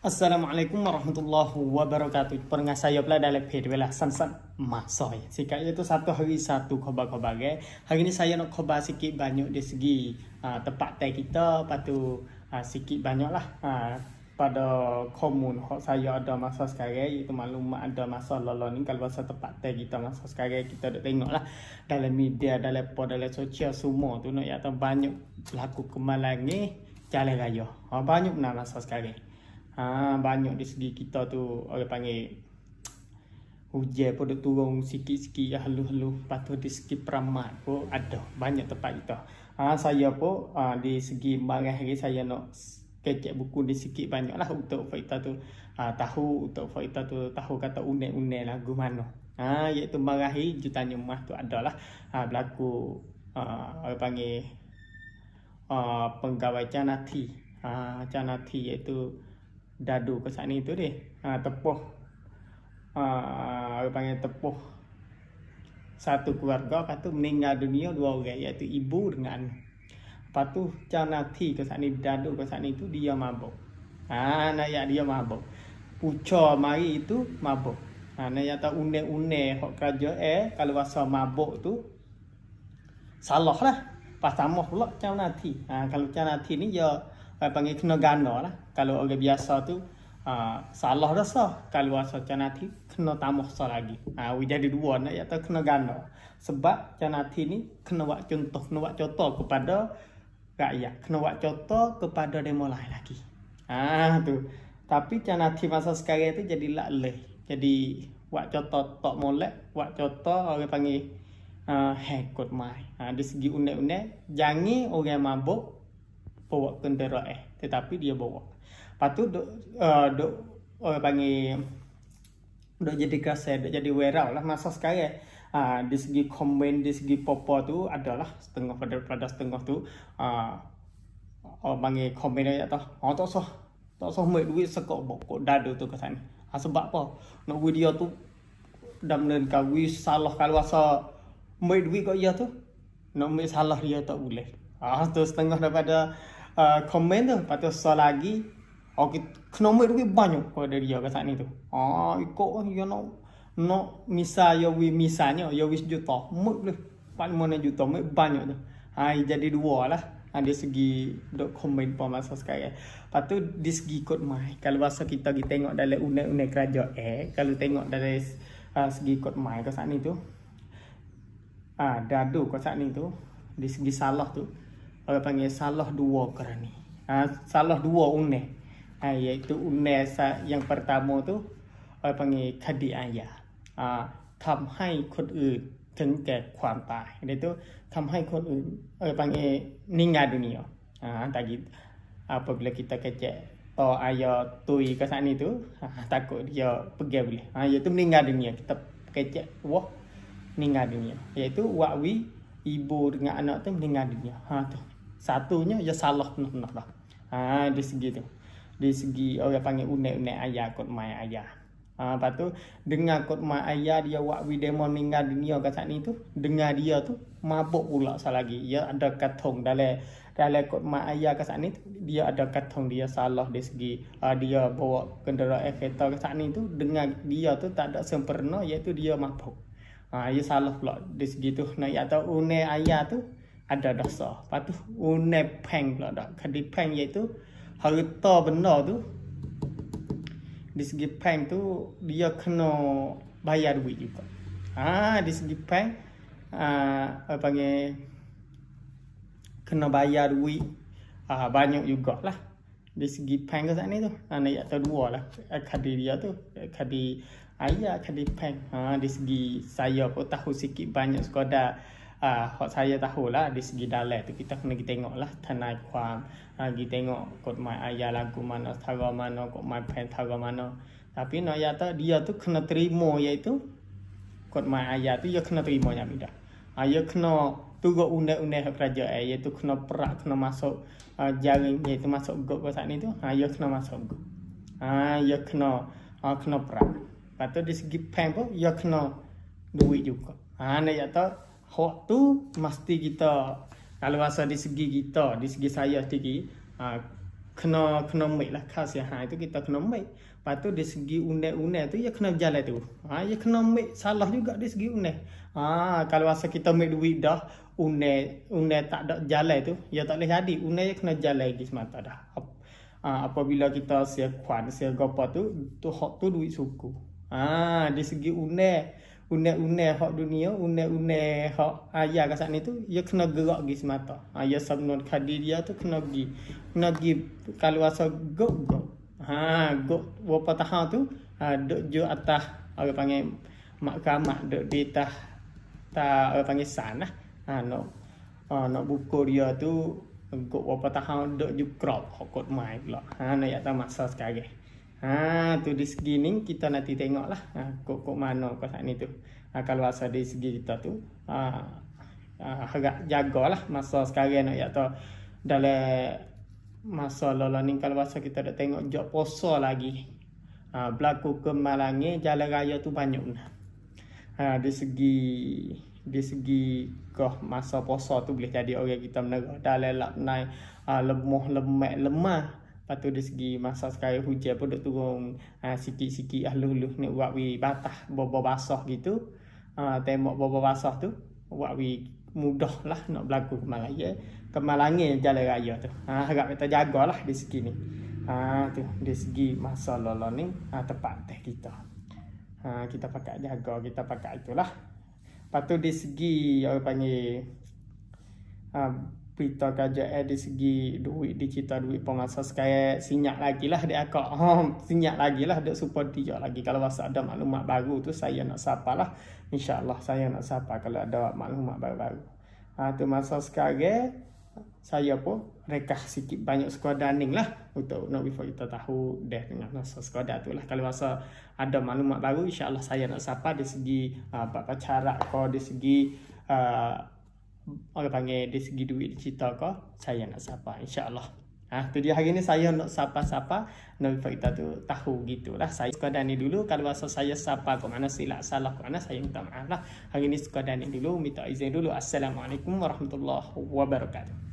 Assalamualaikum warahmatullahi wabarakatuh. Pernah saya pula dalam page belah sansan masoy. Sikap itu satu hari satu khabar-khabar. Hari ni saya nak khabar sikit banyak dari segi tempat teh kita, patu sikit banyak lah pada komun saya ada masa sekarang, iaitu maklumat ada masa lalu ni kalau pasal tempat teh kita masa sekarang kita dah tengok lah dalam media, dalam sosial semua tu nak yang banyak berlaku kemalangan ni jalan raya. Banyak benar masa sekarang. Banyak di segi kita tu orang panggil hujan pun turun sikit-sikit halu-halu. Lepas tu di segi peramat pun ada banyak tempat kita. Saya pun di segi barang hari saya nak kecek buku di sikit banyak lah untuk kita tu tahu, untuk kita tu tahu kata unek-unek lagu mana. Iaitu barang hari jutanya emas tu adalah berlaku orang panggil penggawai canati. Canati iaitu dadu ke sana itu deh. Tepuh orang panggil tepuh satu keluarga, lepas tu meninggal dunia dua orang, iaitu ibu dengan anak. Lepas tu canati ke sana, dadu ke sana itu dia mabuk. Nak dia mabuk. Puca mari itu mabuk. Nak tahu unek-unek hok kerja kalau rasa mabuk tu salah lah. Pas tamah pula canati. Kalau canati ni dia panggil kena ganda lah. Kalau orang biasa tu salah rasa. Kalau rasa canati kena tambah sah lagi. Jadi dua nak ya kena ganda. Sebab canati ni kena buat contoh kepada rakyat, kena buat contoh kepada demo lain lagi. Tu. Tapi canati masa sekarang tu jadi laleh. Jadi buat contoh tak molek, buat contoh orang panggil hekot mai. Di segi unek-unek jangan orang mabuk bawa kenderaan, tetapi dia bawa. Lepas tu orang panggil duk jadi kaset, duk jadi viral lah masa sekarang. Di segi komen, di segi popo tu adalah setengah pada setengah tu orang panggil komen dia tak sah mai duit sekok bokok dadu tu ke sana. Sebab apa? Nak video tu damnen kawi salah kalau rasa mai duit kau dia tu nak mai salah dia tak boleh. Tu setengah daripada komen tu. Lepas tu so lagi kena mai duit banyak pada dia kat sana tu. Ikut dia nak misalnya misalnya ya wis juta mai boleh 4-5 juta mai banyak tu. Jadi dua lah ada segi dok komen pada masa sekarang. Lepas tu di segi kod mai, kalau bahasa kita tengok dalam unek-unek kerajaan, kalau tengok dari segi kod mai kat sana tu dadu kat sana tu di segi salah tu orang panggil salah dua kerana salah dua unek. Iaitu unek yang pertama tu orang panggil kadi ayah. ทำให้คนอื่นถึงแก่ความตาย itu ทำให้คนอื่นorang panggil meninggal dunia. Tadi apabila kita kecek to ayah tui ke sana tu takut dia pergi boleh. Iaitu meninggal dunia. Kita kecek wah meninggal dunia. Iaitu wakwi ibu dengan anak tu meninggal dunia. Tu. Satunya dia salah penuh-penuh lah. Di segi tu. Di segi orang panggil unek-unek ayah, kod mai ayah. Lepas tu dengar kod mai ayah dia wakwi demo meninggal dunia kat sana tu, dengar dia tu mabuk pula lagi. Dia ada katong dalam kod mai ayah kat sana tu, dia ada katong dia salah di segi dia bawa kenderaan kereta kat sana tu, dengar dia tu tak ada sempurna, iaitu dia mabuk. Dia salah pula di segi tu. Nak tahu unek ayah tu ada dosa. Lepas tu unek peng pula dak. Kadi peng iaitu harta benda tu. Di segi peng tu dia kena bayar duit juga. Di segi peng apa panggil kena bayar duit banyak jugalah. Di segi peng ke sana tu nak tahu dua lah kadi dia tu, kadi ayah, kadi peng. Di segi saya pun tahu sikit banyak sekadar saya tahulah di segi dalam tu kita kena tengok lah tanai kuam, kita tengok kod mai ayah lagu mana, tara mana, kod mai pen tara mana. Tapi nak ya dia tu kena terima, iaitu kod mai ayah tu dia kena terima nya bida. Dia kena turut unek-unek kerajaan, iaitu kena perak, kena masuk jaring, iaitu masuk gok ke sana tu. Dia kena masuk gok. Dia kena perak. Lepas tu di segi pen pun dia kena duit juga. Nak ya hak tu mesti kita kalau rasa di segi kita, di segi saya sendiri kena make lah khas ya. Itu kita kena make. Lepas tu dari segi unai tu ya kena berjalan tu. Ya kena make salah juga dari segi unai. Kalau asal kita make duit dah unai tak ada jalan tu, ya tak boleh jadi. Unai ya kena jalan lagi semata dah. Apabila kita sia kuan sia gopa tu hak tu duit suku. Dari segi unai hak dunia, unai hak ayah kat sana tu, ya kena gerak lagi semata. Ya sabnun khadir dia tu kena pergi kalau asal go. Berapa tahun tu duk je atas orang panggil mahkamah, duk di atas orang panggil sana. Nak buku dia tu go berapa tahun duk je crop hak mai pula. Nak ya tahu masa sekarang. Tu di segi ni kita nanti tengoklah kok mana kat sana tu. Kalau asal di segi kita tu agak jagalah masa sekarang nak ya tahu dalam masa lalu ni kalau asal kita dah tengok jok poso lagi. Berlaku kemalangan jalan raya tu banyak nah. Di segi kah masa poso tu boleh jadi orang kita menera dalam laknai lemah. Lepas tu dari segi masa sekarang hujan pun duk turun sikit-sikit luluh ni buat batah bobo basah gitu. Tembok bobo basah tu buat mudah lah nak berlaku kemalangan jalan raya tu. Harap kita jagalah di segi ni. Tu di segi masa lalu ni tepat teh kita. Kita pakai jaga, kita pakai itulah. Lepas tu di segi orang panggil berita kerajaan di segi duit digital, duit pemasa sekarang sinyak lagi lah dia akak. Sinyak lagi lah dia support dia lagi. Kalau masa ada maklumat baru tu saya nak sapa lah. InsyaAllah saya nak sapa kalau ada maklumat baru-baru. Tu masa sekarang saya pun rekah sikit banyak sekadar ning lah untuk nak before kita tahu dah dengan masa sekadar tu lah. Kalau masa ada maklumat baru insyaAllah saya nak sapa di segi apa cara ko di segi orang panggil di segi duit digital ko saya nak sapa insyaAllah. Tu dia hari ni saya nak sapa-sapa nak before kita tu tahu gitulah. Saya sekadar ni dulu kalau masa saya sapa ke mana silap salah ke mana saya minta maaf lah. Hari ni sekadar ni dulu minta izin dulu. Assalamualaikum warahmatullahi wabarakatuh.